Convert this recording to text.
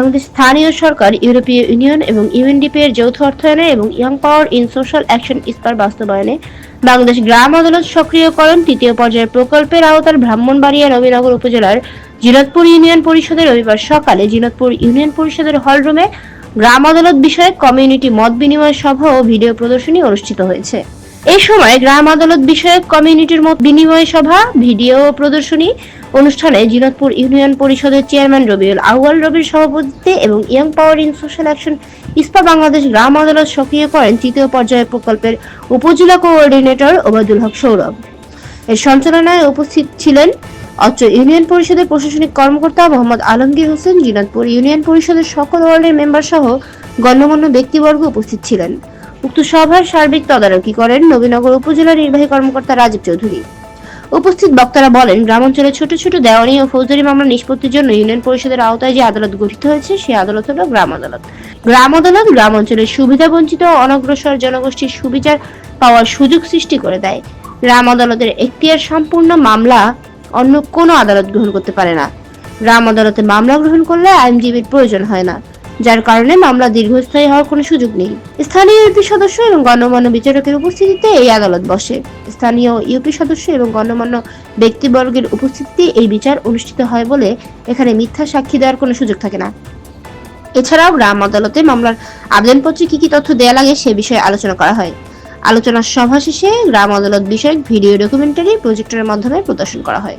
বাংলাদেশ স্থানীয় সরকার, ইউরোপীয় ইউনিয়ন এবং ইউএনডিপি এর যৌথ অর্থায়নে এবং young power in social action ইস্পার বাস্তবায়নে বাংলাদেশ গ্রাম আদালত সক্রিয়করণ তৃতীয় পর্যায়ের প্রকল্পের আওতায় ব্রাহ্মণবাড়িয়া নবীনগর উপজেলার জিনতপুর ইউনিয়ন পরিষদের রবিবার সকালে জিনতপুর ইউনিয়ন পরিষদের হল রুমে গ্রাম আদালত বিষয়ক কমিউনিটি মত বিনিময় সভা ও ভিডিও প্রদর্শনী অনুষ্ঠিত হয়েছে। এই সময় গ্রাম আদালত বিষয়ক কমিউনিটির মত বিনিময় সভা, ভিডিও প্রদর্শনী অনুষ্ঠানে জিনতপুর ইউনিয়ন পরিষদের চেয়ারম্যান রবিউল আউয়াল রবির সভাপতিত্বে এবং young power in social action ইস্পা বাংলাদেশ গ্রাম আদালত সক্রিয় করেন তৃতীয় পর্যায়ের প্রকল্পের উপজেলা কোঅর্ডিনেটর ওবায়দুল হক সৌরভ। এর সঞ্চালনায় উপস্থিত ছিলেন অত্র ইউনিয়ন পরিষদের প্রশাসনিক কর্মকর্তা মোহাম্মদ আলমগীর হোসেন, জিনতপুর ইউনিয়ন পরিষদের সকল ওয়ার্ডের মেম্বার সহ গণ্যমান্য ব্যক্তিবর্গ উপস্থিত ছিলেন। উক্ত সভার সার্বিক তদারকি করেন নবীনগর উপজেলা নির্বাহী কর্মকর্তা রাজীব চৌধুরী। উপস্থিত বক্তারা বলেন, গ্রামাঞ্চলে ছোট ছোট দেওয়ানি ও ফৌজদারি মামলা নিষ্পত্তির জন্য ইউনিয়ন পরিষদের আওতায় যে আদালত গঠিত হয়েছে সেই আদালত হল গ্রাম আদালত। গ্রাম আদালত গ্রামাঞ্চলের সুবিধাবঞ্চিত ও অনগ্রসর জনগোষ্ঠীর সুবিচার পাওয়ার সুযোগ সৃষ্টি করে দেয়। গ্রাম আদালতের এখতিয়ার সম্পূর্ণ মামলা অন্য কোনো আদালত গ্রহণ করতে পারে না। গ্রাম আদালতে মামলা গ্রহণ করলে আইনজীবীর প্রয়োজন হয় না, যার কারণে মামলা দীর্ঘস্থায়ী হওয়ার কোনো সুযোগ নেই। স্থানীয় ইউপি সদস্য এবং গণ্যমান্য বিচারকের উপস্থিতিতে এই আদালত বসে। স্থানীয় ইউপি সদস্য এবং গণ্যমান্য ব্যক্তিবর্গের উপস্থিতিতে এই বিচার অনুষ্ঠিত হয় বলে এখানে মিথ্যা সাক্ষী দেওয়ার কোনো সুযোগ থাকে না। এছাড়াও গ্রাম আদালতে মামলার আবেদনপত্রে কি কি তথ্য দেওয়া লাগে সে বিষয়ে আলোচনা করা হয়। আলোচনা সভা শেষে গ্রাম আদালত বিষয়ক ভিডিও ডকুমেন্টারি প্রজেক্টরের মাধ্যমে প্রদর্শন করা হয়।